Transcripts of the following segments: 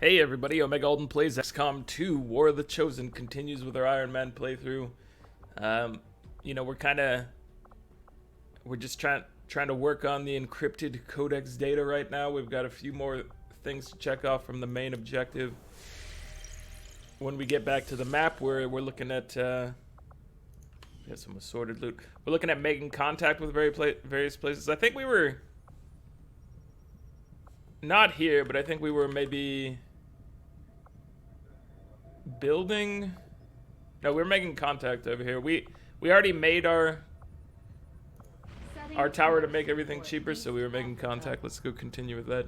Hey everybody, Alden plays XCOM 2. War of the Chosen continues with our Iron Man playthrough. We're just trying to work on the encrypted codex data right now. We've got a few more things to check off from the main objective. When we get back to the map, we're looking at we have some assorted loot. We're looking at making contact with various places. I think we were not here, but I think we were maybe building. No, we're making contact over here. We already made our tower to make everything cheaper, so we were making contact. Let's go continue with that.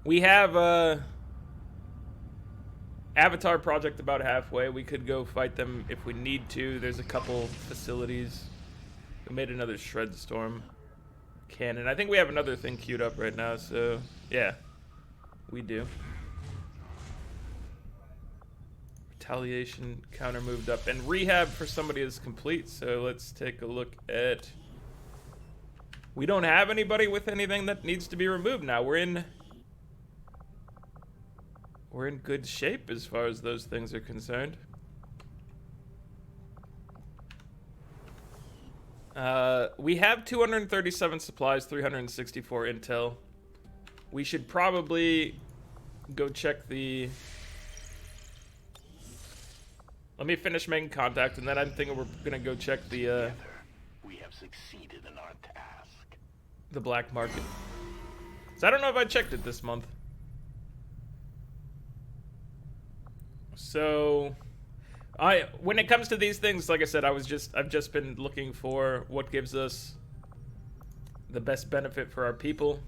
We have Avatar project about halfway. We could go fight them if we need to. There's a couple facilities. We made another Shred Storm cannon. I think we have another thing queued up right now, so yeah, we do. Retaliation counter moved up, and rehab for somebody is complete, so let's take a look at... We don't have anybody with anything that needs to be removed now. We're in good shape as far as those things are concerned. We have 237 supplies, 364 intel. We should probably go check the... Let me finish making contact, and then I'm thinking we're gonna go check the we have succeeded in our task. The black market. So I don't know if I checked it this month. So when it comes to these things, like I said, I've just been looking for what gives us the best benefit for our people.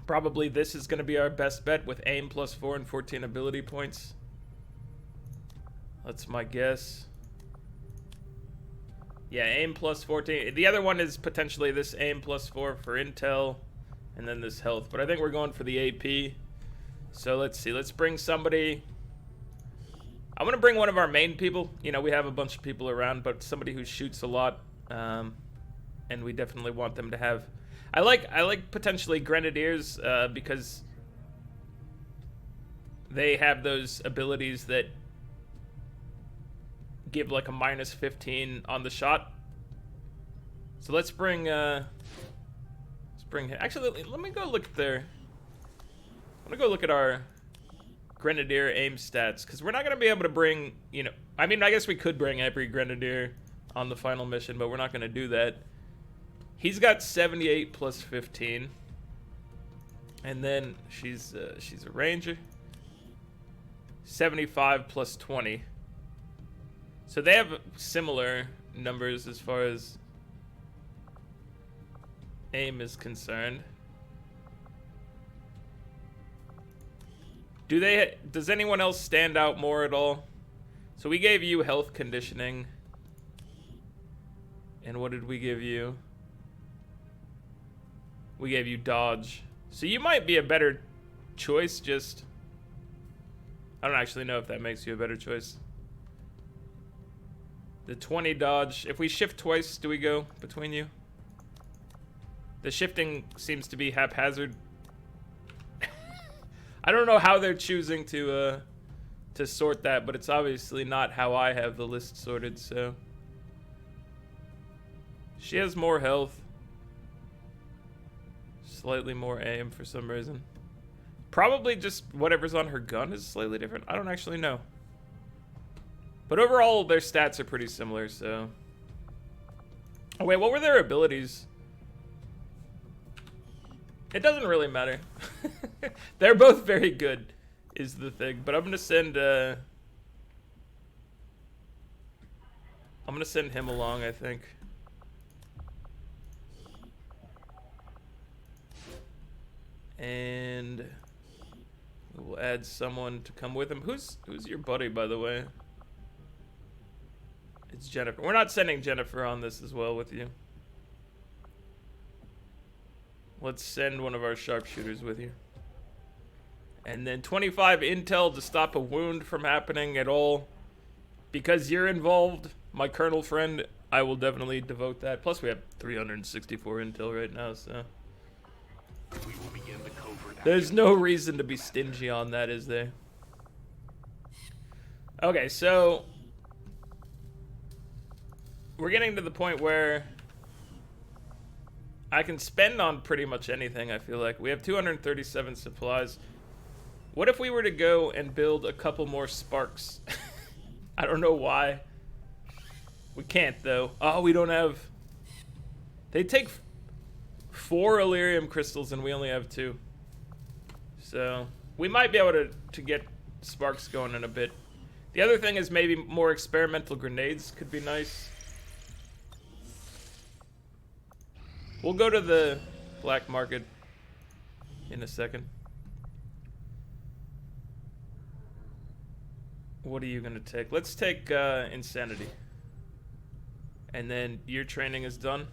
Probably this is gonna be our best bet with aim +4 and 14 ability points. That's my guess. Yeah, aim +14. The other one is potentially this aim +4 for intel, and then this health. But I think we're going for the AP. So let's see. Let's bring somebody. I'm gonna bring one of our main people. You know, we have a bunch of people around, but somebody who shoots a lot, and we definitely want them to have. I like potentially grenadiers because they have those abilities that give like a -15 on the shot. So let's bring him. Actually, let me go look at their... I'm gonna go look at our Grenadier aim stats, because we're not gonna be able to bring, you know, I mean, I guess we could bring every Grenadier on the final mission, but we're not gonna do that. He's got 78 + 15. And then she's a Ranger. 75 + 20. So they have similar numbers as far as aim is concerned. Does anyone else stand out more at all? So we gave you health conditioning. And what did we give you? We gave you dodge. So you might be a better choice, just... I don't actually know if that makes you a better choice. The 20 dodge. If we shift twice, do we go between you? The shifting seems to be haphazard. I don't know how they're choosing to sort that, but it's obviously not how I have the list sorted, so. She has more health. Slightly more aim for some reason. Probably just whatever's on her gun is slightly different. I don't actually know. But overall, their stats are pretty similar, so... Oh, wait, what were their abilities? It doesn't really matter. They're both very good, is the thing. But I'm gonna send, I'm gonna send him along, I think. And... we'll add someone to come with him. Who's your buddy, by the way? It's Jennifer. We're not sending Jennifer on this as well with you. Let's send one of our sharpshooters with you. And then 25 intel to stop a wound from happening at all. Because you're involved, my colonel friend, I will definitely devote that. Plus we have 364 intel right now, so. We will begin the covert There's no reason to be stingy on that, is there? Okay, so we're getting to the point where I can spend on pretty much anything, I feel like. We have 237 supplies. What if we were to go and build a couple more sparks? I don't know why. We can't, though. Oh, we don't have... They take 4 Illyrium crystals and we only have 2. So, we might be able to get sparks going in a bit. The other thing is maybe more experimental grenades could be nice. We'll go to the black market in a second. What are you gonna take? Let's take insanity. And then your training is done.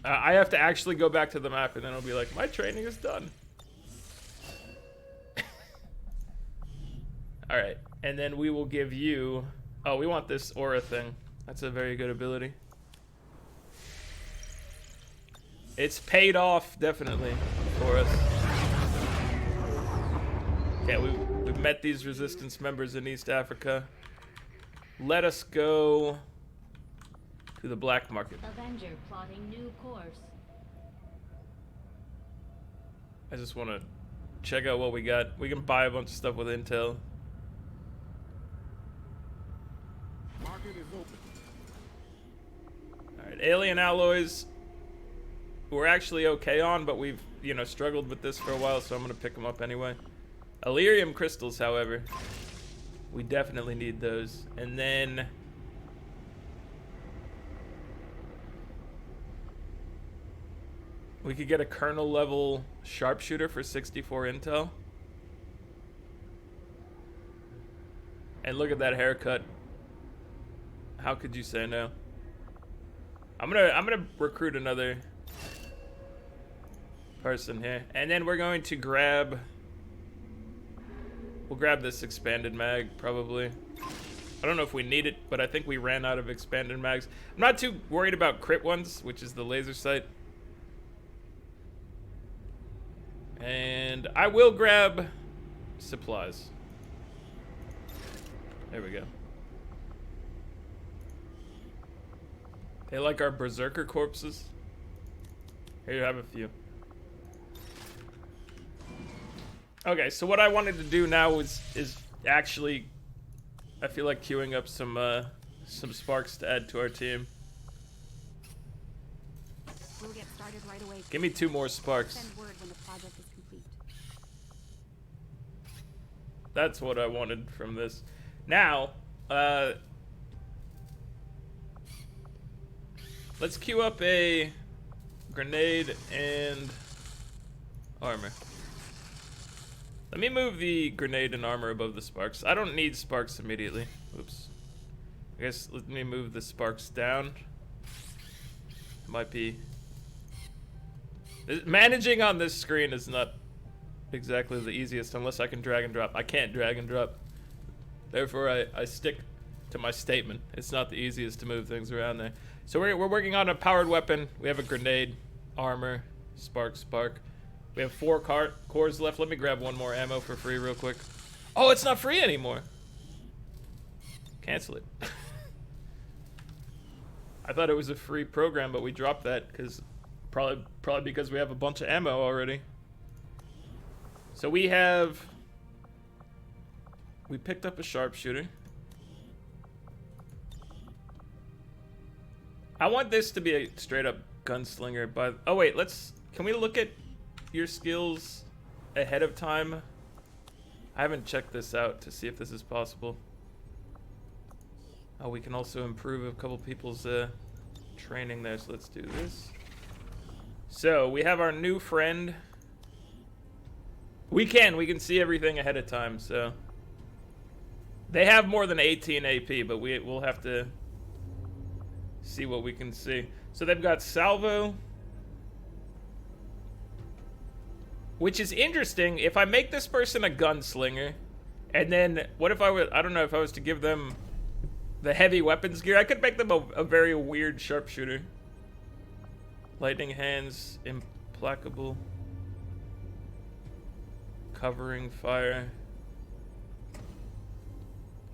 I have to actually go back to the map and then it'll be like, my training is done. Alright, and then we will give you... Oh, we want this aura thing. That's a very good ability. It's paid off, definitely, for us. Okay, we've met these resistance members in East Africa. Let us go to the black market. Avenger plotting new course. I just want to check out what we got. We can buy a bunch of stuff with intel. Market is open. Alright, alien alloys. We're actually okay on, but we've, you know, struggled with this for a while, so I'm going to pick them up anyway. Illyrium crystals, however. We definitely need those. And then... we could get a kernel level sharpshooter for 64 intel. And look at that haircut. How could you say no? I'm gonna recruit another person here. And then we're going to grab... we'll grab this expanded mag, probably. I don't know if we need it, but I think we ran out of expanded mags. I'm not too worried about crit ones, which is the laser sight. And I will grab supplies. There we go. They like our berserker corpses. Here you have a few. Okay, so what I wanted to do now is actually, I feel like queuing up some sparks to add to our team. We'll get started right away. Give me 2 more sparks. Send word when the project is complete. That's what I wanted from this. Now, let's queue up a grenade and armor. Let me move the grenade and armor above the sparks. I don't need sparks immediately. Oops. I guess let me move the sparks down. Might be... managing on this screen is not exactly the easiest unless I can drag and drop. I can't drag and drop. Therefore, I stick to my statement. It's not the easiest to move things around there. So we're working on a powered weapon. We have a grenade, armor, spark. We have 4 cores left. Let me grab 1 more ammo for free real quick. Oh, it's not free anymore. Cancel it. I thought it was a free program, but we dropped that because probably because we have a bunch of ammo already. So we picked up a sharpshooter. I want this to be a straight up gunslinger, but oh wait, can we look at your skills ahead of time? I haven't checked this out to see if this is possible. Oh, we can also improve a couple people's training there, so let's do this. So we have our new friend. We can see everything ahead of time, so they have more than 18 AP, but we'll have to see what we can see. So they've got salvo, which is interesting. If I make this person a gunslinger, and then what if I don't know if I was to give them the heavy weapons gear, I could make them a very weird sharpshooter. Lightning hands, implacable. Covering fire.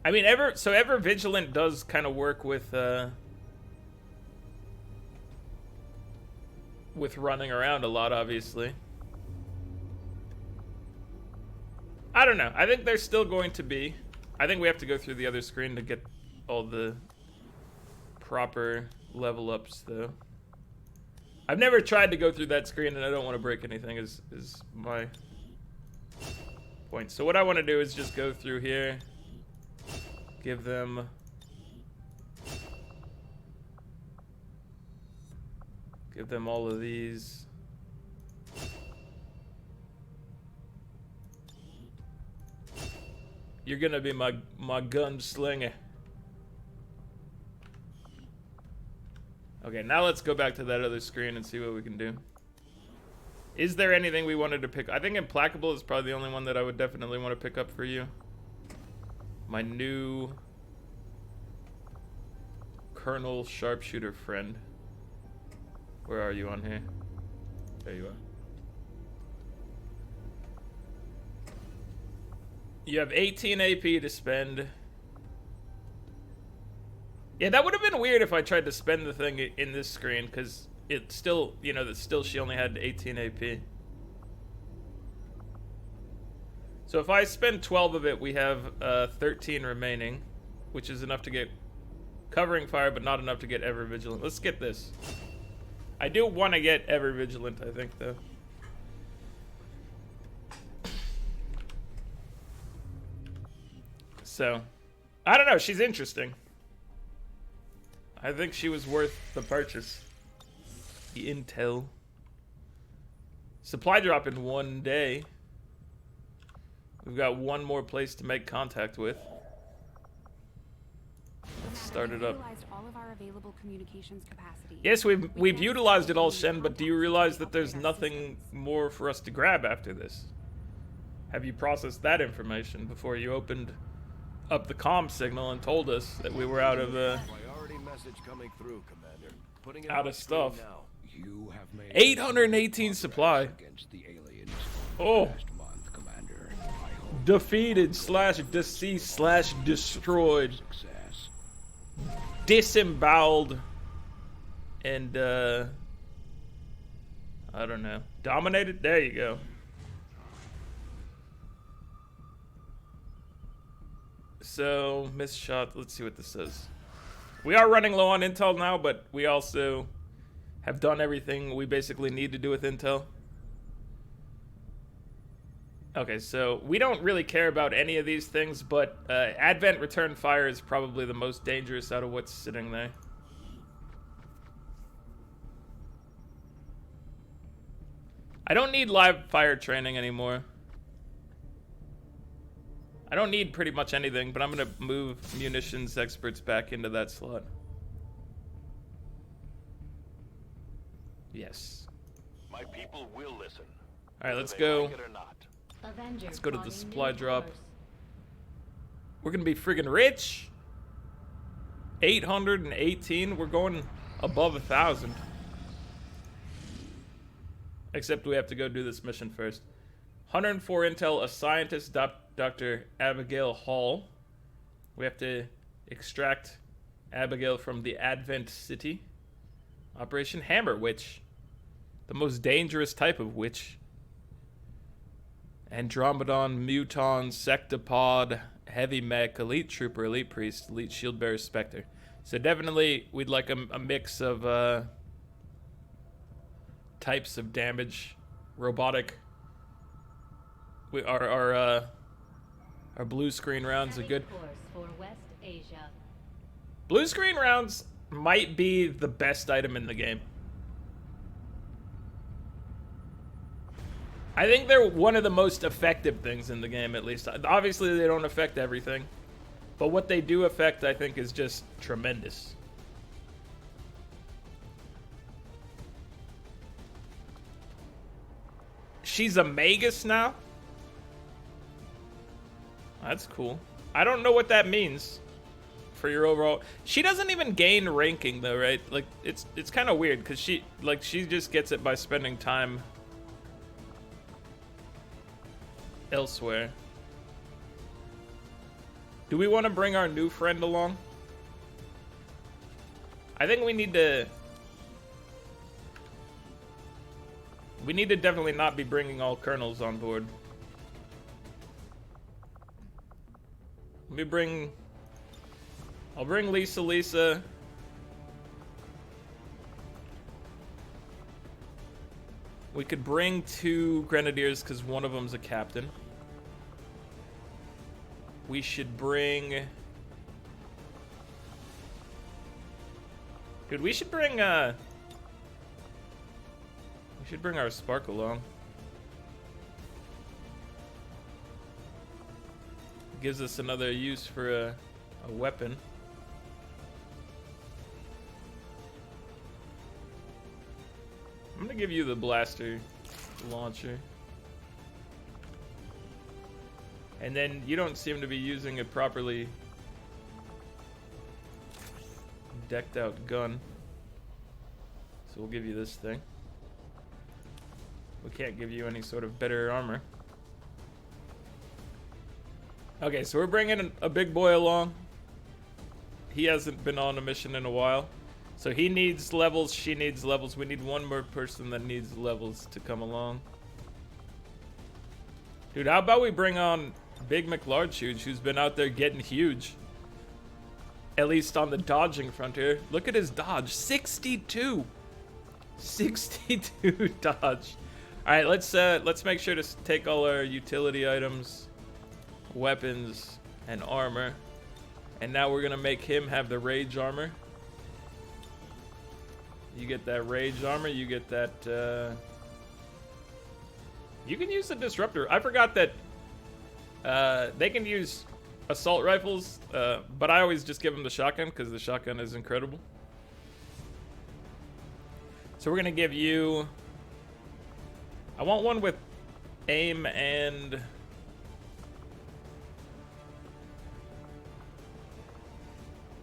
I mean, ever vigilant does kind of work with running around a lot, obviously. I don't know. I think there's still going to be. I think we have to go through the other screen to get all the proper level ups, though. I've never tried to go through that screen, and I don't want to break anything, is my point. So what I want to do is just go through here, give them all of these. You're gonna be my gunslinger. Okay, now let's go back to that other screen and see what we can do. Is there anything we wanted to pick? I think Implacable is probably the only one that I would definitely want to pick up for you. My new Colonel Sharpshooter friend. Where are you on here? There you are. You have 18 AP to spend. Yeah, that would have been weird if I tried to spend the thing in this screen, because it still, you know, that still she only had 18 AP. So if I spend 12 of it, we have 13 remaining, which is enough to get Covering Fire, but not enough to get Ever Vigilant. Let's get this. I do want to get Ever Vigilant, I think, though. So, I don't know. She's interesting. I think she was worth the purchase. The intel. Supply drop in 1 day. We've got one more place to make contact with. Let's start it up. All of our available communications capacity. Yes, we've utilized it all, Shen, but do you realize that there's nothing more for us to grab after this? Have you processed that information before you opened up the comm signal and told us that we were out of Priority message coming through, Commander. Putting it out on of screen stuff? now. You have made 818 supply. against the aliens Oh. last month, Commander. I hope Defeated / deceased / destroyed, success. disemboweled, and I don't know, dominated. There you go. So, missed shot. Let's see what this says. We are running low on intel now, but we also have done everything we basically need to do with intel. Okay, so we don't really care about any of these things, but Advent Return Fire is probably the most dangerous out of what's sitting there. I don't need live fire training anymore. I don't need pretty much anything, but I'm going to move munitions experts back into that slot. Yes. My people will listen. All right, let's whether they go. like it or not. Avengers Let's go to the plotting supply new drop. course. We're going to be friggin' rich. 818. We're going above 1,000. Except we have to go do this mission first. 104 intel, a scientist, Dr. Abigail Hall. We have to extract Abigail from the Advent City. Operation Hammer Witch. The most dangerous type of witch. Andromedon, Muton, Sectopod, Heavy Mech, Elite Trooper, Elite Priest, Elite Shield Bearer, Spectre. So definitely we'd like a mix of types of damage. Robotic. Our blue screen rounds are good. Course for West Asia. Blue screen rounds might be the best item in the game. I think they're one of the most effective things in the game, at least. Obviously, they don't affect everything. But what they do affect, I think, is just tremendous. She's a Magus now? That's cool. I don't know what that means for your overall. She doesn't even gain ranking though, right? Like it's kind of weird because she just gets it by spending time elsewhere. Do we want to bring our new friend along? I think we need to... We need to definitely not be bringing all colonels on board. Let me bring... I'll bring Lisa. We could bring 2 grenadiers because one of them's a captain. We should bring... Dude, we should bring our Spark along. Gives us another use for a weapon. I'm gonna give you the blaster launcher. And then you don't seem to be using a properly decked out gun. So we'll give you this thing. We can't give you any sort of better armor. Okay, so we're bringing a big boy along. He hasn't been on a mission in a while. So he needs levels, she needs levels. We need one more person that needs levels to come along. Dude, how about we bring on Big McLarge Huge, who's been out there getting huge. At least on the dodging frontier. Look at his dodge, 62. 62 dodge. All right, let's make sure to take all our utility items, weapons, and armor. And now we're gonna make him have the rage armor. You get that rage armor, you get that, you can use the disruptor. I forgot that they can use assault rifles, but I always just give them the shotgun because the shotgun is incredible. So we're gonna give you, I want one with aim and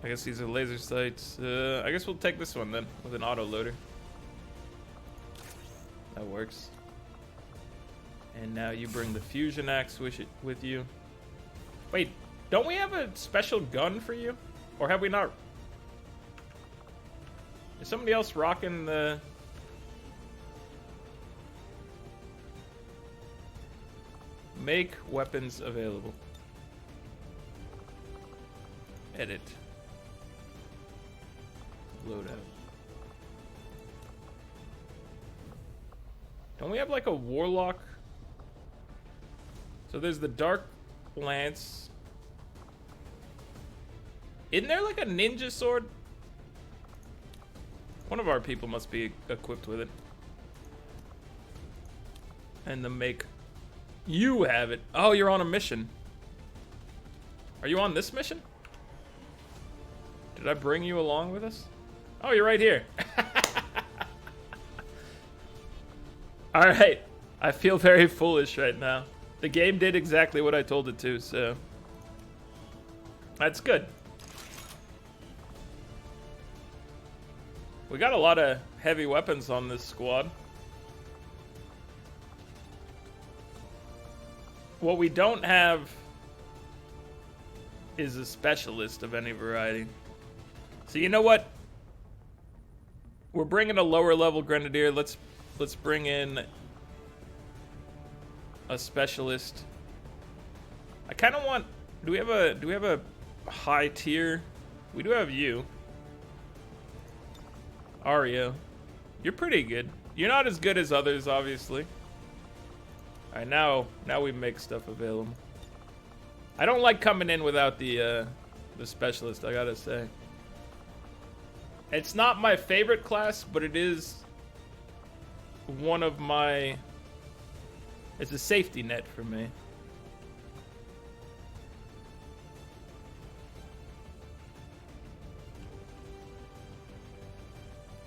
I guess these are laser sights. I guess we'll take this one then with an auto loader. That works. And now you bring the fusion axe with you. Wait, don't we have a special gun for you? Or have we not? Is somebody else rocking the... Make weapons available. Edit. Load out. Don't we have like a warlock? So there's the dark lance. Isn't there like a ninja sword? One of our people must be equipped with it. And the make. You have it. Oh, you're on a mission. Are you on this mission? Did I bring you along with us? Oh, you're right here. Alright. I feel very foolish right now. The game did exactly what I told it to, so... That's good. We got a lot of heavy weapons on this squad. What we don't have is a specialist of any variety. So you know what? We're bringing a lower level grenadier. Let's bring in a specialist. I kind of want. Do we have a high tier? We do have you, Ario. You're pretty good. You're not as good as others, obviously. All right, now we make stuff available. I don't like coming in without the specialist, I gotta say. It's not my favorite class, but it is one of my... It's a safety net for me.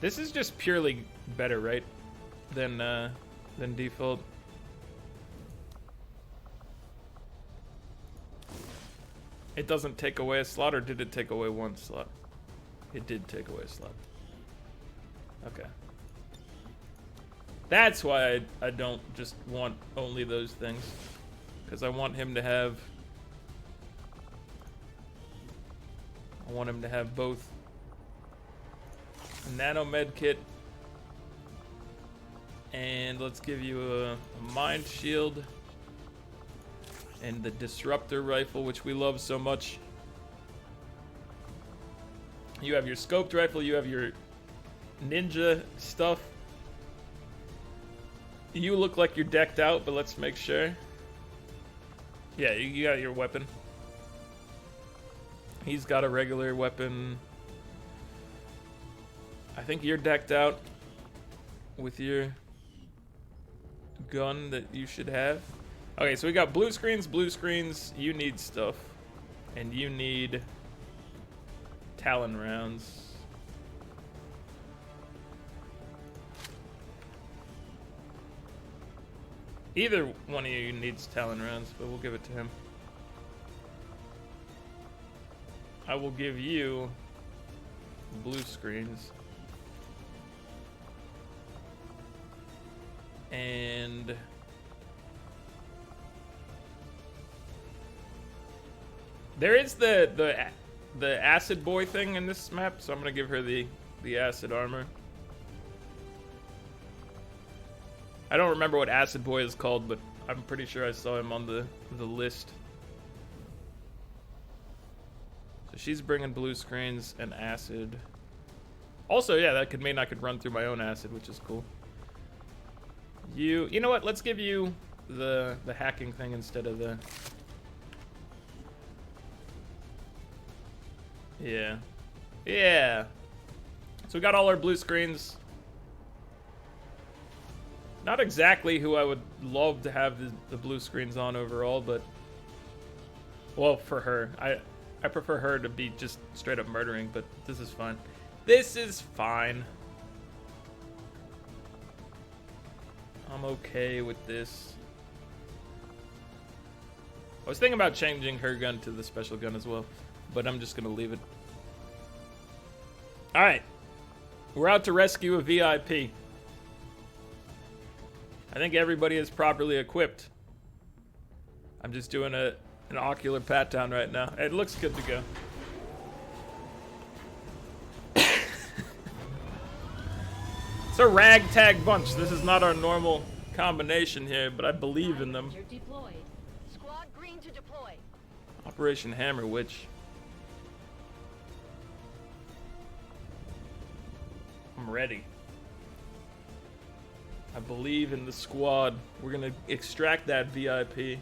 This is just purely better, right? Than default. It doesn't take away a slot, or did it take away one slot? It did take away a slot. Okay. That's why I don't just want only those things. because I want him to have both a nano med kit, and let's give you a mind shield and the disruptor rifle, which we love so much. You have your scoped rifle, you have your ninja stuff. You look like you're decked out, but let's make sure. Yeah, you got your weapon. He's got a regular weapon. I think you're decked out with your gun that you should have. Okay, so we got blue screens. You need stuff. And you need Talon rounds. Either one of you needs Talon rounds, but we'll give it to him. I will give you blue screens. And there is the acid boy thing in this map, so I'm gonna give her the acid armor. I don't remember what acid boy is called, but I'm pretty sure I saw him on the list. So she's bringing blue screens and acid. Also, yeah, that could mean I could run through my own acid, which is cool. You know what? Let's give you the hacking thing instead of the... Yeah. So we got all our blue screens. Not exactly who I would love to have the blue screens on overall, but... Well, for her. I prefer her to be just straight up murdering, but this is fine. This is fine. I'm okay with this. I was thinking about changing her gun to the special gun as well, but I'm just gonna leave it. Alright. We're out to rescue a VIP. I think everybody is properly equipped. I'm just doing an ocular pat down right now. It looks good to go. It's a ragtag bunch. This is not our normal combination here, but I believe in them. Deployed. Squad green to deploy. Operation Hammer Witch. I'm ready. I believe in the squad. We're gonna extract that VIP.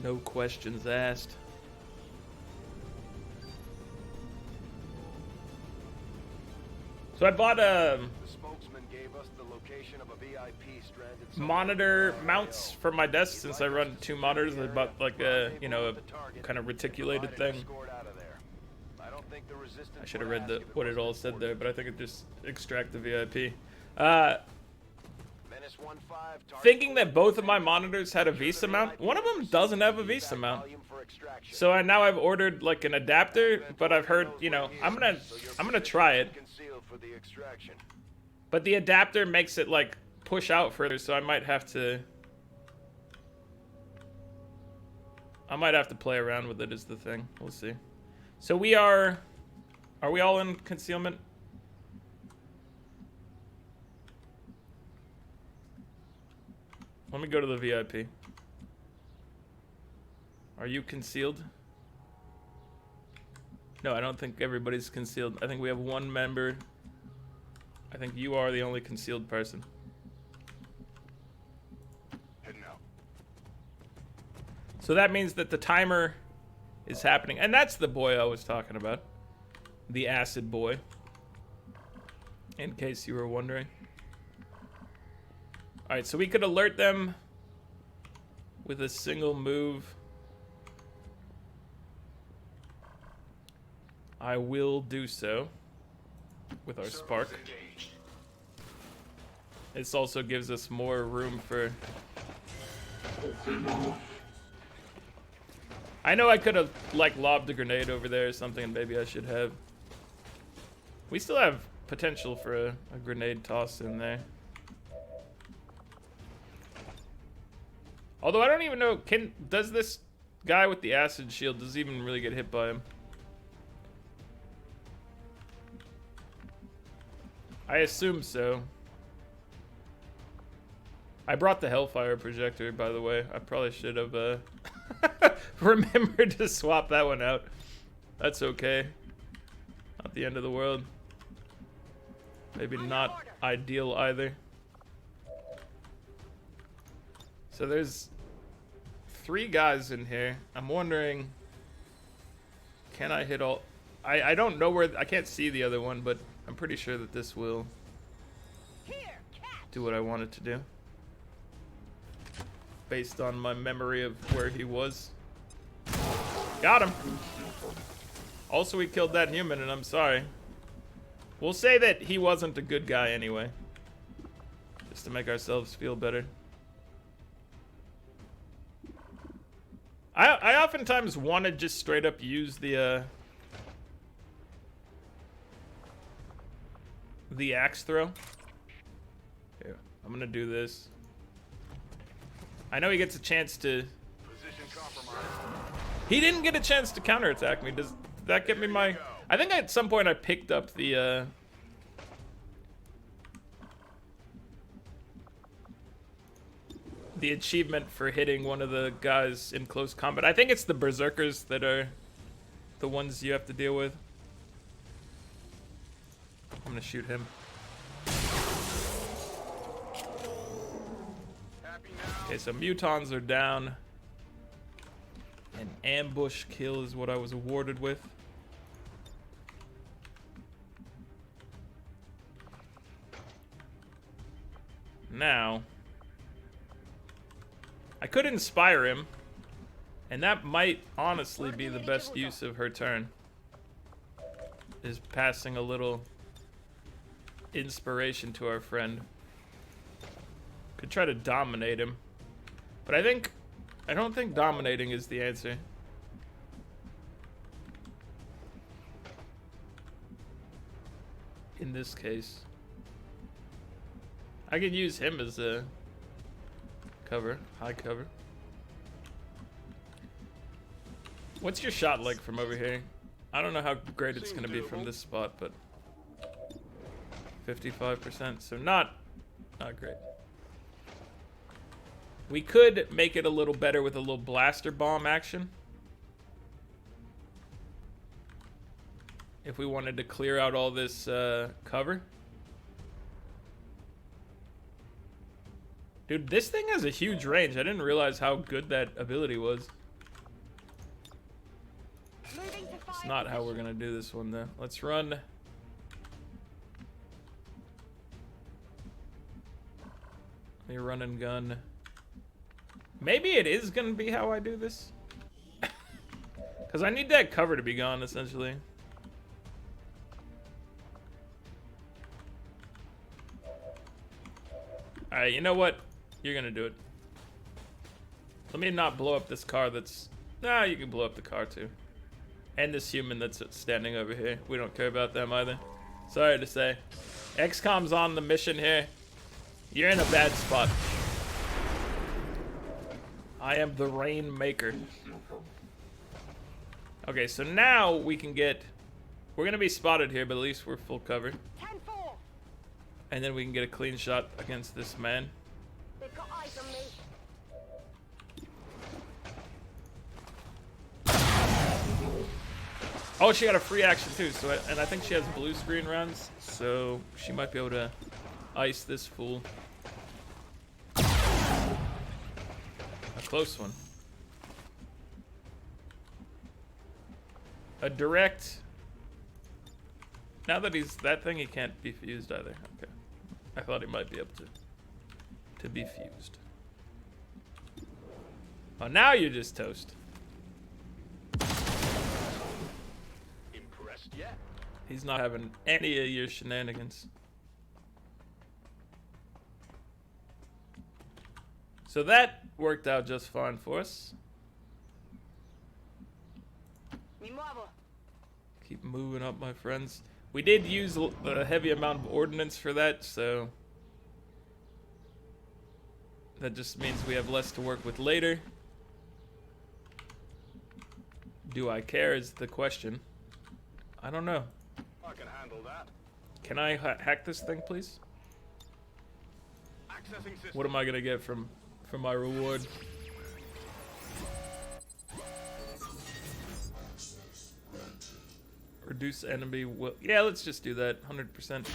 No questions asked. So I bought The spokesman gave us the location of a VIP stranded monitor mounts for my desk since I run 2 monitors. I bought like a, you know, a kind of reticulated thing. I should have read what it all said there, but I think it just extract the VIP. Thinking that both of my monitors had a VESA mount, one of them doesn't have a VESA mount. So I've ordered like an adapter, but I've heard, you know, I'm gonna try it. But the adapter makes it like push out further, so I might have to play around with it is the thing. We'll see. So we are we all in concealment? Let me go to the VIP. Are you concealed? No, I don't think everybody's concealed. I think we have one member. I think you are the only concealed person. Heading out. So that means that the timer is happening. And that's the boy I was talking about. The acid boy. In case you were wondering. Alright, so we could alert them with a single move. I will do so with our spark. This also gives us more room for... I know I could have like lobbed a grenade over there or something, and maybe I should have. We still have potential for a grenade toss in there. Although I don't even know, does this guy with the acid shield, does he even really get hit by him? I assume so. I brought the Hellfire projector, by the way. I probably should have remembered to swap that one out. That's okay. Not the end of the world. Maybe not ideal either. So there's 3 guys in here. I'm wondering, can I hit all? I don't know where, I can't see the other one, but I'm pretty sure that this will do what I want it to do. Based on my memory of where he was. Got him. Also, we killed that human, and I'm sorry. We'll say that he wasn't a good guy anyway. Just to make ourselves feel better. I oftentimes want to just straight up use the axe throw. Here, I'm gonna do this. I know he gets a chance to... Position compromised. He didn't get a chance to counterattack me. Does that get me my... I think at some point I picked up the achievement for hitting one of the guys in close combat. I think it's the berserkers that are the ones you have to deal with. I'm gonna shoot him. Okay, so mutons are down. An ambush kill is what I was awarded with. Now, I could inspire him, and that might honestly be the best use of her turn. Is passing a little inspiration to our friend. Could try to dominate him. But I don't think dominating is the answer. In this case. I could use him as a cover, high cover. What's your shot like from over here? I don't know how great it's gonna be from this spot, but 55%, so not great. We could make it a little better with a little blaster bomb action. If we wanted to clear out all this cover. Dude, this thing has a huge range. I didn't realize how good that ability was. It's not how we're gonna do this one though. Let's run. Let me run and gun. Maybe it is gonna be how I do this. Because I need that cover to be gone, essentially. Alright, you know what? You're gonna do it. Let me not blow up this car that's... Nah, you can blow up the car too. And this human that's standing over here. We don't care about them either. Sorry to say. XCOM's on the mission here. You're in a bad spot. I am the Rainmaker. Okay, so now we can get... We're gonna be spotted here, but at least we're full cover. 10-4. And then we can get a clean shot against this man. They've got eyes on me. Oh, she got a free action too, so and I think she has blue screen rounds, so she might be able to ice this fool. A close one. A direct. Now that he's that thing, he can't be fused either. Okay, I thought he might be able to be fused. Oh, now you're just toast. Impressed yet? He's not having any of your shenanigans. So that worked out just fine for us. Mi muevo. Keep moving up, my friends. We did use a heavy amount of ordnance for that, so That just means we have less to work with later. Do I care is the question. I don't know. I can handle that. Can I hack this thing, please? Accessing system. What am I gonna get from my reward? Reduce enemy will. Yeah, let's just do that. 100%.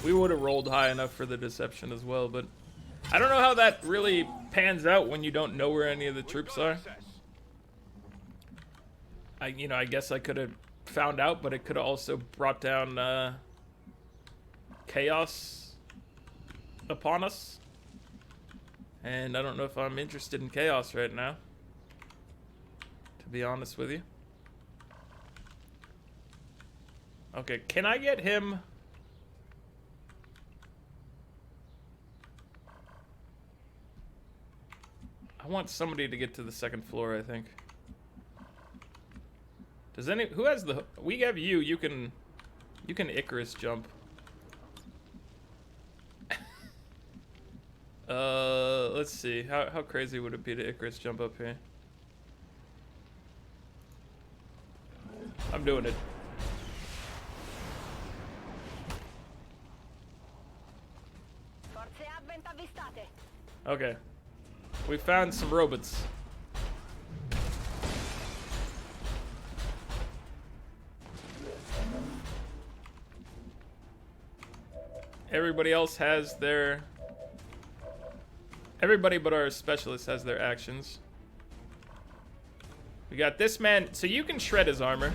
We would have rolled high enough for the deception as well, but I don't know how that really pans out when you don't know where any of the troops are. I guess I could have found out, but it could have also brought down chaos upon us. And I don't know if I'm interested in chaos right now, to be honest with you. Okay, can I get him? I want somebody to get to the second floor, I think. Does who has the, we have you can Icarus jump. Let's see. How crazy would it be to Icarus jump up here? I'm doing it. Forze Advent avvistate. Okay. We found some robots. Everybody else has their... Everybody but our specialist has their actions. We got this man, so you can shred his armor.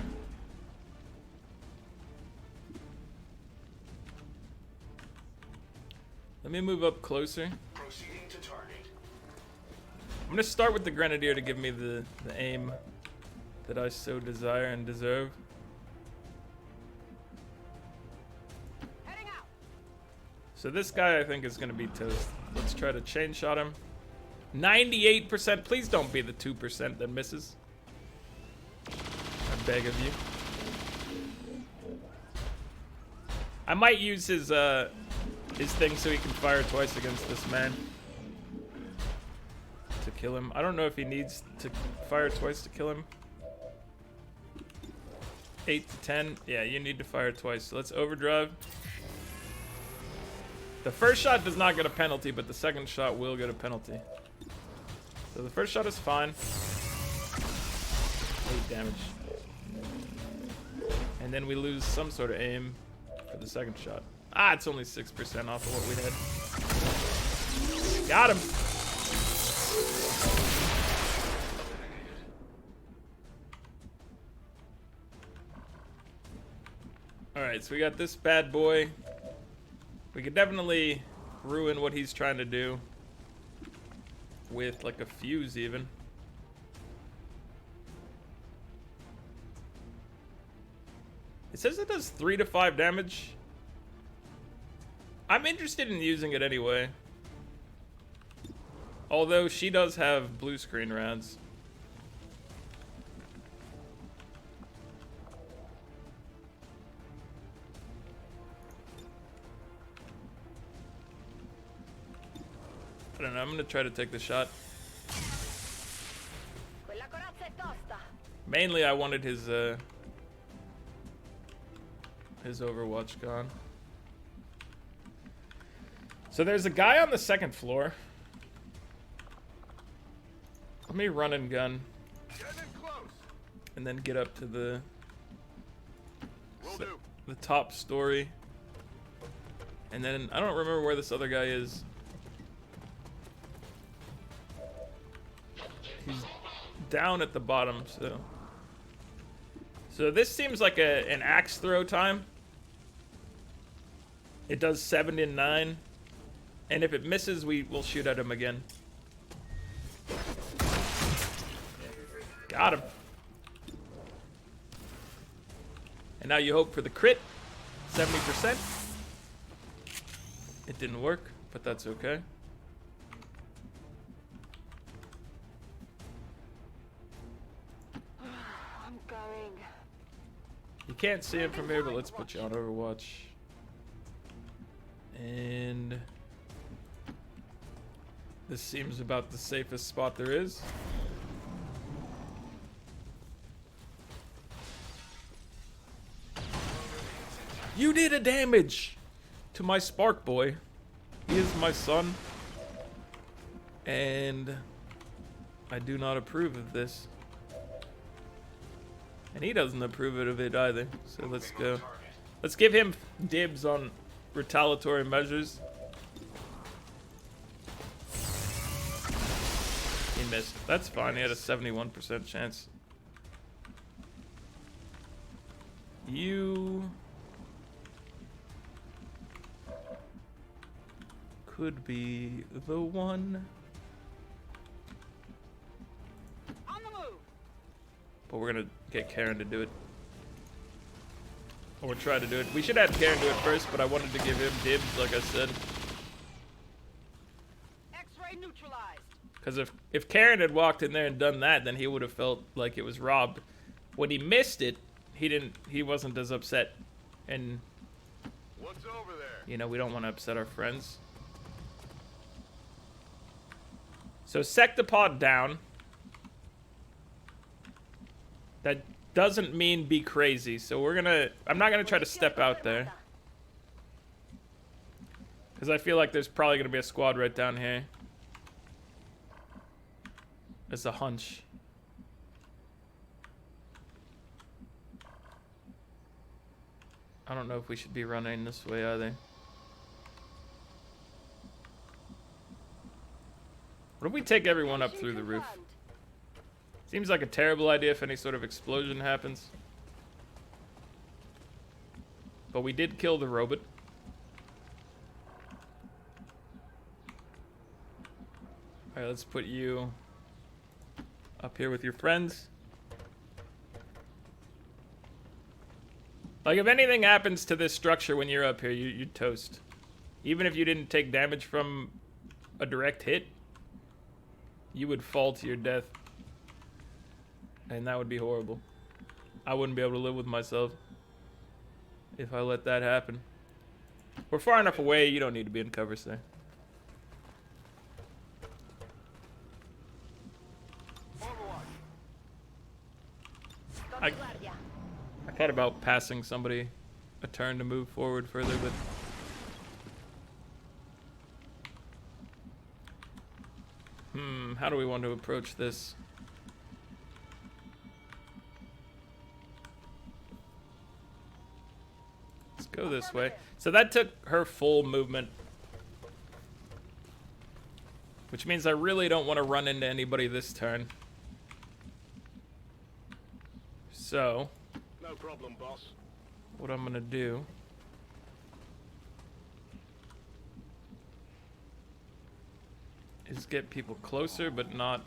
Let me move up closer. Proceeding to target. I'm gonna start with the Grenadier to give me the aim that I so desire and deserve. Heading out. So this guy I think is gonna be toast. Let's try to chain shot him. 98%, please don't be the 2% that misses. I beg of you. I might use his thing so he can fire twice against this man to kill him. I don't know if he needs to fire twice to kill him. 8 to 10. Yeah, you need to fire twice. So let's overdrive. The first shot does not get a penalty, but the second shot will get a penalty. So the first shot is fine. 8 damage. And then we lose some sort of aim for the second shot. Ah, it's only 6% off of what we had. Got him. Alright, so we got this bad boy. We could definitely ruin what he's trying to do with like a fuse even. It says it does 3 to 5 damage. I'm interested in using it anyway. Although she does have blue screen rounds. I don't know, I'm gonna try to take the shot. Quella corazza è tosta. Mainly I wanted his Overwatch gone. So there's a guy on the second floor. Let me run and gun. And then get up to the top story. And then I don't remember where this other guy is. He's down at the bottom, so this seems like an axe throw time. It does 7 and 9, and if it misses, we will shoot at him again. Got him. And now you hope for the crit, 70%. It didn't work, but that's okay. I'm going. You can't see him from here, but let's put you on Overwatch. And This seems about the safest spot there is. You did a damage to my Spark Boy. He is my son. And I do not approve of this. And he doesn't approve of it either. So let's go. Let's give him dibs on retaliatory measures. He missed. That's fine. He had a 71% chance. You could be the one. On the move. But we're gonna get Karen to do it. Or try to do it. We should have Karen do it first, but I wanted to give him dibs, like I said. X-ray neutralized. Because if Karen had walked in there and done that, then he would have felt like it was robbed. When he missed it, he wasn't as upset. And What's over there? you know, we don't want to upset our friends. So sectopod down. That doesn't mean be crazy. So I'm not gonna try to step out there. Because I feel like there's probably gonna be a squad right down here. It's a hunch. I don't know if we should be running this way either. What if we take everyone up through the roof? Seems like a terrible idea if any sort of explosion happens. But we did kill the robot. Alright, let's put you up here with your friends. Like, if anything happens to this structure when you're up here, you're toast. Even if you didn't take damage from a direct hit, you would fall to your death. And that would be horrible. I wouldn't be able to live with myself if I let that happen. We're far enough away, you don't need to be in cover, sir. I thought about passing somebody a turn to move forward further, but how do we want to approach this? Let's go this way. So that took her full movement, which means I really don't want to run into anybody this turn. So No problem, boss. what I'm gonna do is get people closer, but not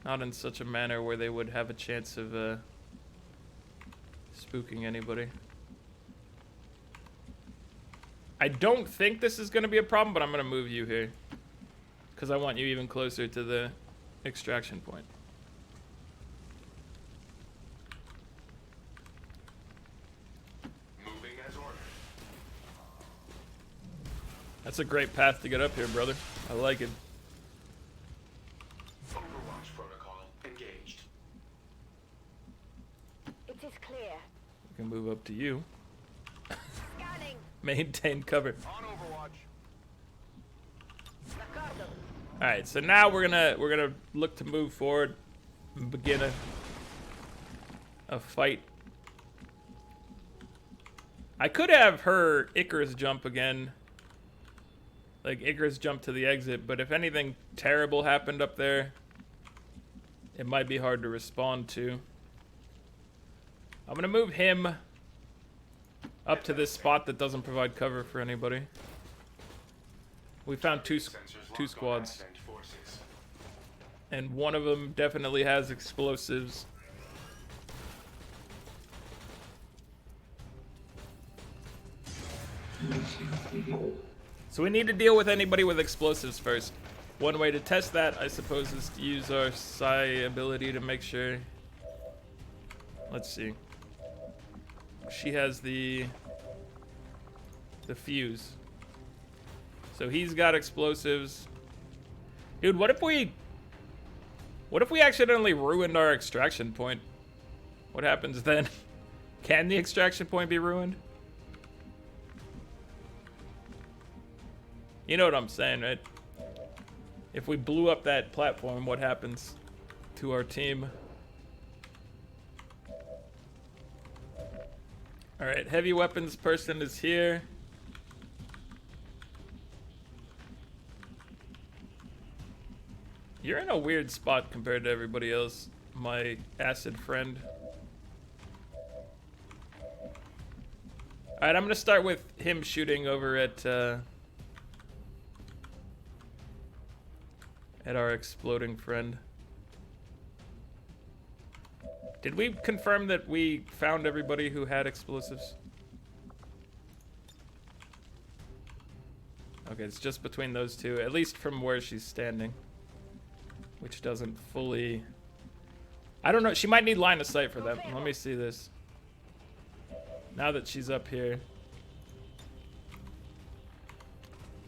in such a manner where they would have a chance of spooking anybody. I don't think this is gonna be a problem, but I'm gonna move you here because I want you even closer to the extraction point. That's a great path to get up here, brother. I like it. Overwatch protocol engaged. It is clear. We can move up to you. Scanning. Maintain cover. On Overwatch. Ricardo. All right, so now we're gonna look to move forward and begin a fight. I could have her Icarus jump again. Like, Icarus jumped to the exit, but if anything terrible happened up there, it might be hard to respond to. I'm gonna move him up to this spot that doesn't provide cover for anybody. We found two squads, and one of them definitely has explosives. So we need to deal with anybody with explosives first. One way to test that, I suppose, is to use our psi ability to make sure. Let's see. She has the fuse. So he's got explosives. Dude, what if we accidentally ruined our extraction point? What happens then? Can the extraction point be ruined? You know what I'm saying, right? If we blew up that platform, what happens to our team? Alright, heavy weapons person is here. You're in a weird spot compared to everybody else, my acid friend. Alright, I'm gonna start with him shooting over at our exploding friend. Did we confirm that we found everybody who had explosives? Okay, it's just between those two, at least from where she's standing. Which doesn't fully... I don't know, she might need line of sight for that. Let me see this. Now that she's up here.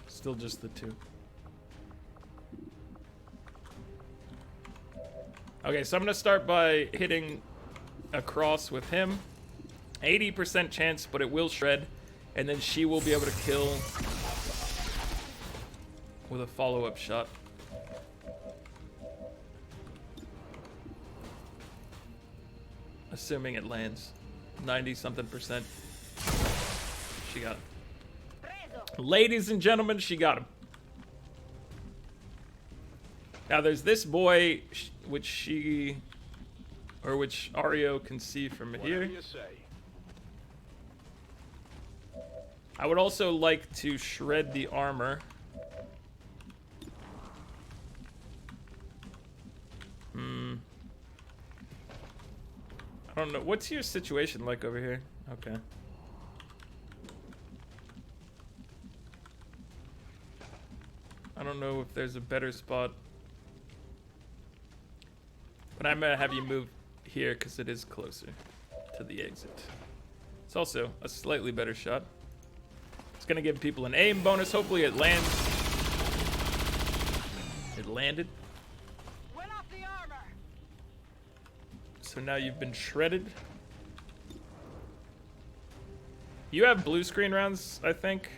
Still just the two. Okay, so I'm gonna start by hitting across with him. 80% chance, but it will shred. And then she will be able to kill with a follow-up shot. Assuming it lands. 90-something%. She got him. Ladies and gentlemen, she got him. Now there's this boy, which Ario can see from here. Whatever you say. I would also like to shred the armor. I don't know. What's your situation like over here? Okay. I don't know if there's a better spot. But I'm gonna have you move here because it is closer to the exit. It's also a slightly better shot. It's gonna give people an aim bonus. Hopefully it lands. It landed. Went off the armor. So now you've been shredded. You have blue screen rounds, I think.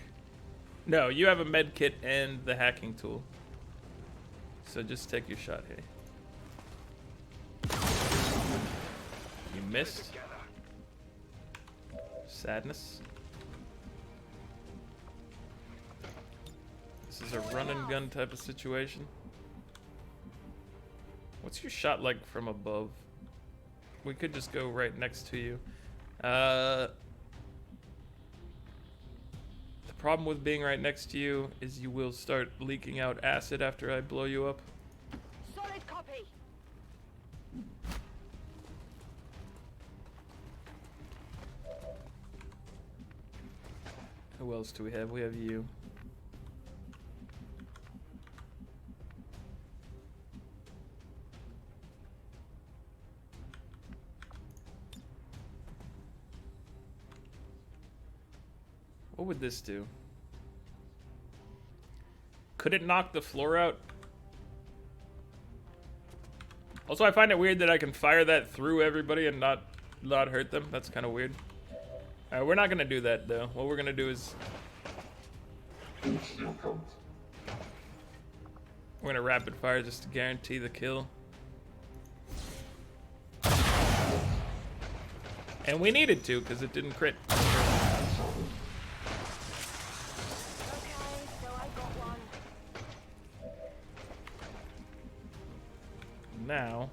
No, you have a med kit and the hacking tool. So just take your shot here. You missed. Sadness. This is a run and gun type of situation. What's your shot like from above? We could just go right next to you. The problem with being right next to you is you will start leaking out acid after I blow you up. Solid copy. Who else do we have? We have you. What would this do? Could it knock the floor out? Also, I find it weird that I can fire that through everybody and not hurt them. That's kind of weird. Alright, we're not gonna do that though. What we're gonna do is we're gonna rapid fire just to guarantee the kill. And we needed to because it didn't crit. Okay, so I got one. Now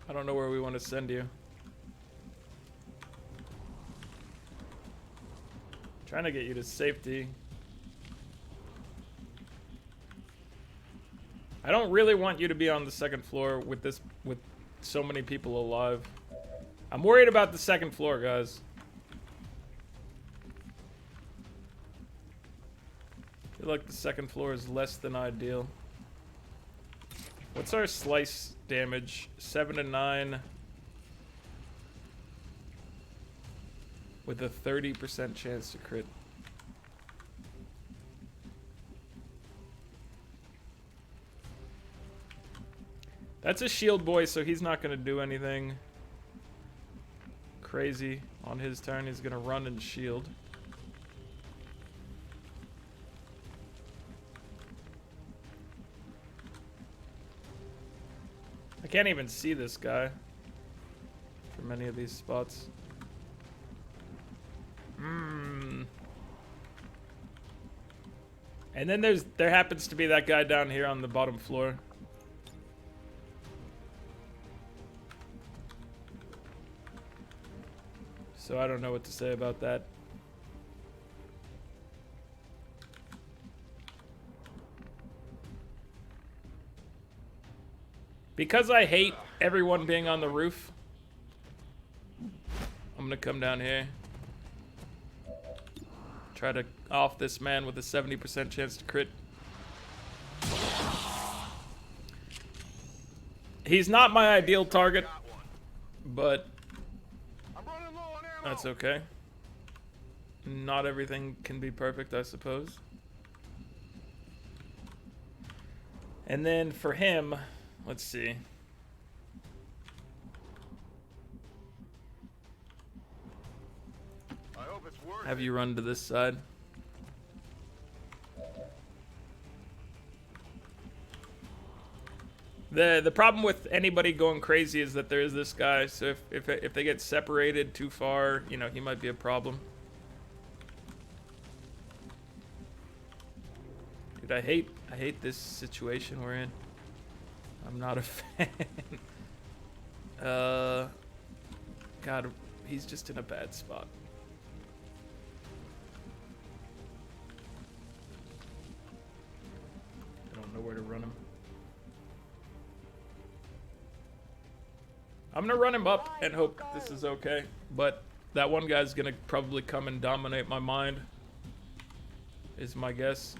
I don't know where we want to send you. Trying to get you to safety. I don't really want you to be on the second floor with so many people alive. I'm worried about the second floor, guys. I feel like the second floor is less than ideal. What's our slice damage? 7 to 9. with a 30% chance to crit. That's a shield boy, so he's not going to do anything crazy on his turn. He's going to run and shield. I can't even see this guy from any of these spots. And then there happens to be that guy down here on the bottom floor. So I don't know what to say about that. Because I hate everyone being on the roof, I'm gonna come down here. Try to off this man with a 70% chance to crit. He's not my ideal target, but I'm running low on ammo. that's okay. Not everything can be perfect, I suppose. And then for him, let's see. I hope it's worth Have it. you run to this side. The problem with anybody going crazy is that there is this guy, so if they get separated too far, you know, he might be a problem. Dude, I hate this situation we're in. I'm not a fan. God, he's just in a bad spot. I don't know where to run him. I'm gonna run him up and hope this is okay, but that one guy's gonna probably come and dominate my mind, is my guess.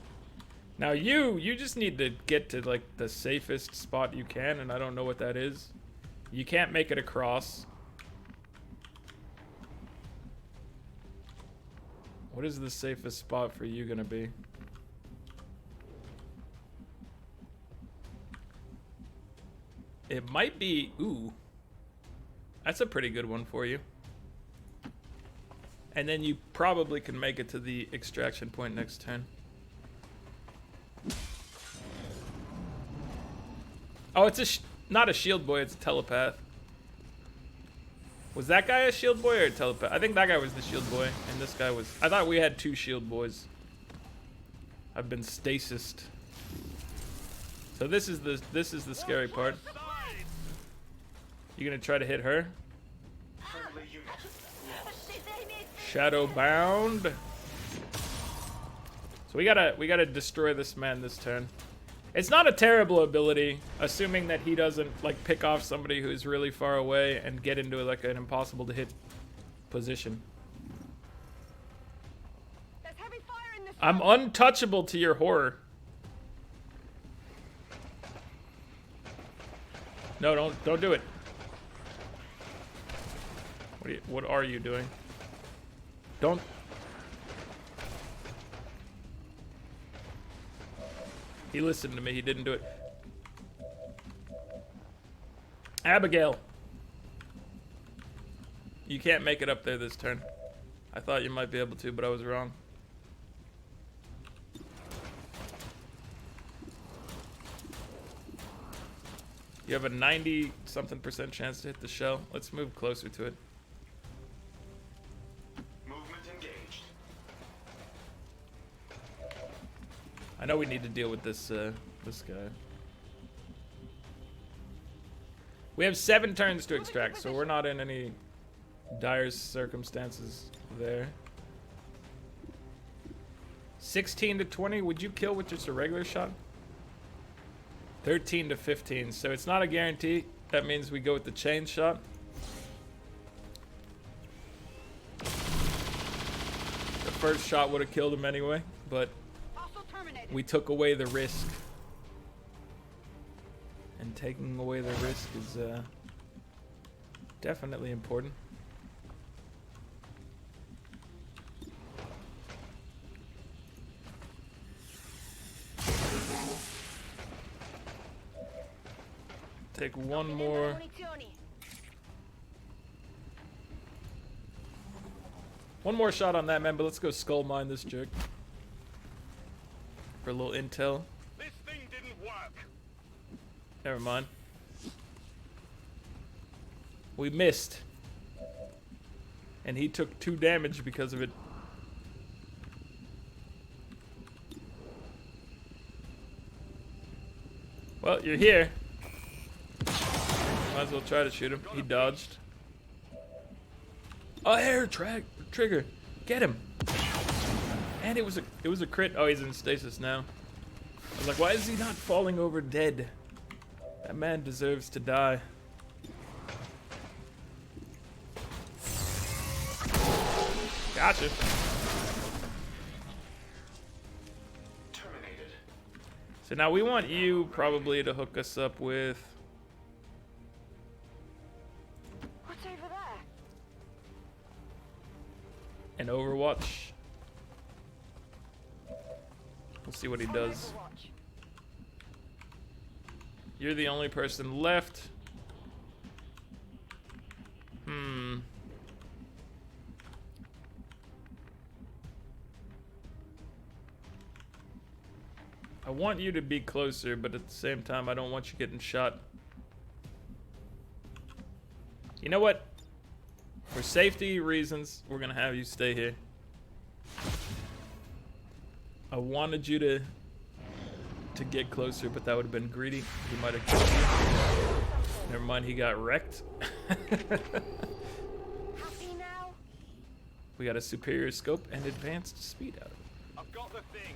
Now you just need to get to like the safest spot you can, and I don't know what that is. You can't make it across. What is the safest spot for you gonna be? It might be, ooh. That's a pretty good one for you. And then you probably can make it to the extraction point next turn. Oh, it's a not a shield boy, it's a telepath. Was that guy a shield boy or a telepath? I think that guy was the shield boy, and this guy was... I thought we had two shield boys. I've been stasised. So this is the scary part. You gonna try to hit her? Shadow bound. So we gotta destroy this man this turn. It's not a terrible ability, assuming that he doesn't like pick off somebody who's really far away and get into like an impossible to hit position. There's heavy fire in this I'm untouchable to your horror. No, don't do it. What are you doing? Don't. He listened to me. He didn't do it. Abigail. You can't make it up there this turn. I thought you might be able to, but I was wrong. You have a 90-something% chance to hit the shell. Let's move closer to it. Movement engaged. I know we need to deal with this this guy. We have 7 turns to extract, so we're not in any dire circumstances there. 16 to 20, would you kill with just a regular shot? 13 to 15, so it's not a guarantee. That means we go with the chain shot. The first shot would have killed him anyway, but hostile terminated. we took away the risk. And taking away the risk is definitely important. take one more. One more shot on that man, but let's go skull mine this jerk. For a little intel. This thing didn't work. Never mind. We missed. And he took 2 damage because of it. Well, you're here. Might as well try to shoot him. He dodged. Oh, air trigger. Get him. And it was a crit. Oh, he's in stasis now. I was like, why is he not falling over dead? That man deserves to die. Gotcha. Terminated. So now we want you probably to hook us up with. What's over there? An Overwatch. We'll see what he does. Overwatch. You're the only person left. I want you to be closer, but at the same time, I don't want you getting shot. You know what? For safety reasons, we're gonna have you stay here. I wanted you to get closer, but that would have been greedy. He might have killed you. Never mind, he got wrecked. Happy now? We got a superior scope and advanced speed out of it. I've got the thing.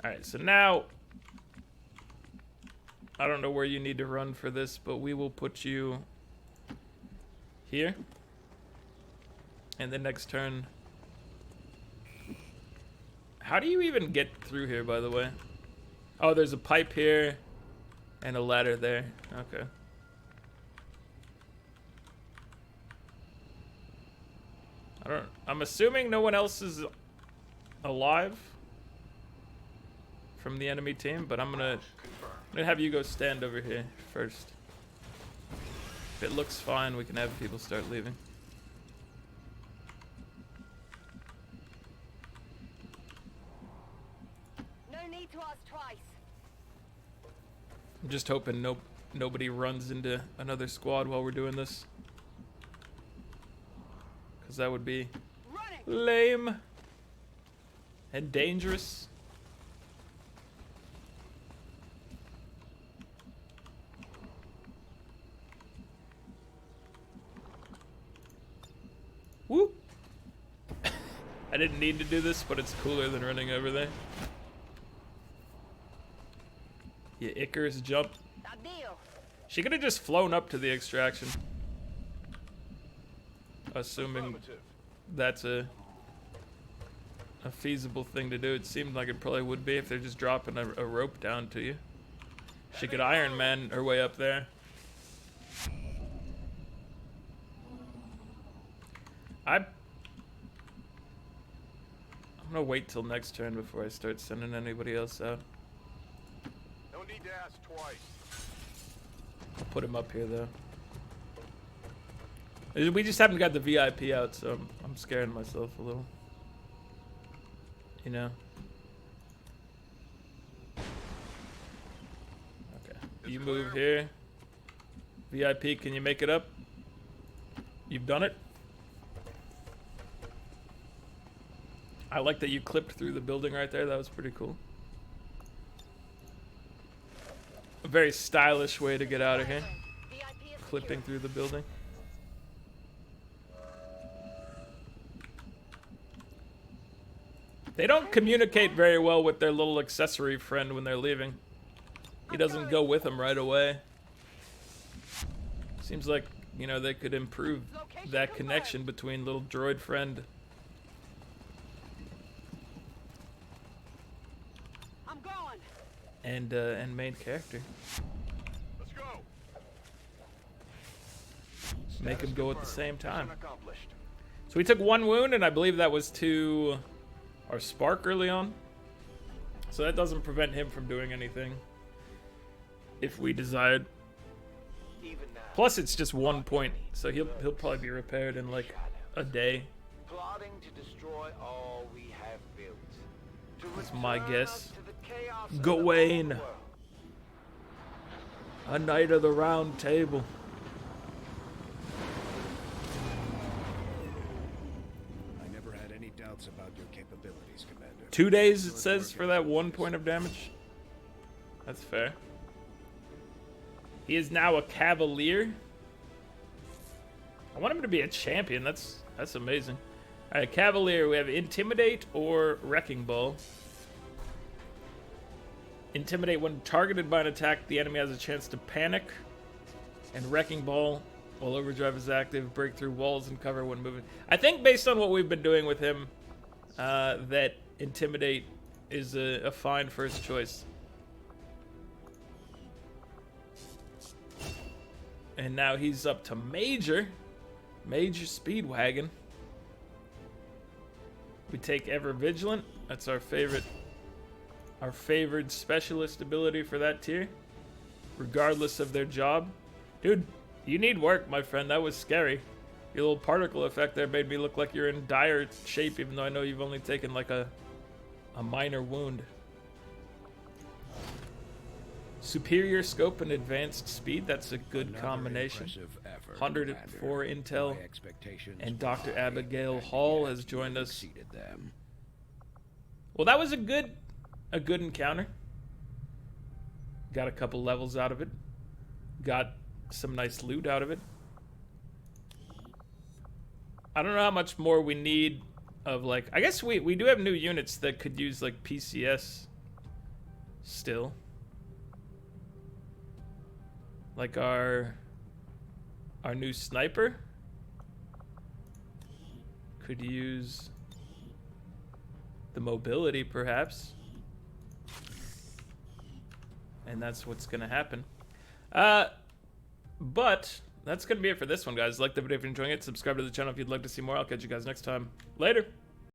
Alright, so now I don't know where you need to run for this, but we will put you here. And the next turn. How do you even get through here, by the way? Oh, there's a pipe here and a ladder there. Okay. I'm assuming no one else is alive from the enemy team, but I'm gonna have you go stand over here first. If it looks fine, we can have people start leaving. No need to ask twice. I'm just hoping nobody runs into another squad while we're doing this, because that would be Running. lame and dangerous. Woo! I didn't need to do this, but it's cooler than running over there. Yeah, Icarus jump. That deal. She could have just flown up to the extraction. Assuming Affirmative. that's a feasible thing to do. It seemed like it probably would be if they're just dropping a rope down to you. She could Iron Man her way up there. I'm gonna wait till next turn before I start sending anybody else out. No need to ask twice. I'll put him up here though. We just haven't got the VIP out, so I'm scaring myself a little. You know? Okay. You move here. VIP, can you make it up? You've done it? I like that you clipped through the building right there. That was pretty cool. A very stylish way to get out of here. VIP is Clipping through the building. They don't communicate very well with their little accessory friend when they're leaving. He doesn't go with them right away. Seems like, you know, they could improve that connection between little droid friend. I'm going. And main character. Let's go. Make them go at the same time. Mission accomplished. So we took 1 wound, and I believe that was to our Spark early on. So that doesn't prevent him from doing anything. if we desired. Even now, Plus, it's just 1 point, so he'll probably be repaired in like a day. plotting to destroy all we have built. To That's my return guess. us to the chaos of the Gawain. old world. A knight of the round table. I never had any doubts about your capabilities, Commander. 2 days, it says, for that 1 point of damage. That's fair. He is now a cavalier. I want him to be a champion. That's amazing. All right, cavalier. We have intimidate or wrecking ball. Intimidate, when targeted by an attack, the enemy has a chance to panic. And wrecking ball, while overdrive is active, break through walls and cover when moving. I think based on what we've been doing with him, that intimidate is a fine first choice. And now he's up to Major Speedwagon. We take Ever Vigilant. That's our favored specialist ability for that tier, regardless of their job. Dude, you need work, my friend. That was scary. Your little particle effect there made me look like you're in dire shape, even though I know you've only taken like a minor wound. Superior scope and advanced speed. That's a good Another combination. impressive effort, 104 Commander. intel. My expectations And were Dr. high, Abigail and Hall yet has joined you us. exceeded them. Well, that was a good encounter. Got a couple levels out of it. Got some nice loot out of it. I don't know how much more we need of, like, I guess we do have new units that could use like PCS still. Like our new sniper could use the mobility, perhaps. And that's what's gonna happen. But that's gonna be it for this one, guys. Like the video if you're enjoying it. Subscribe to the channel if you'd like to see more. I'll catch you guys next time. Later.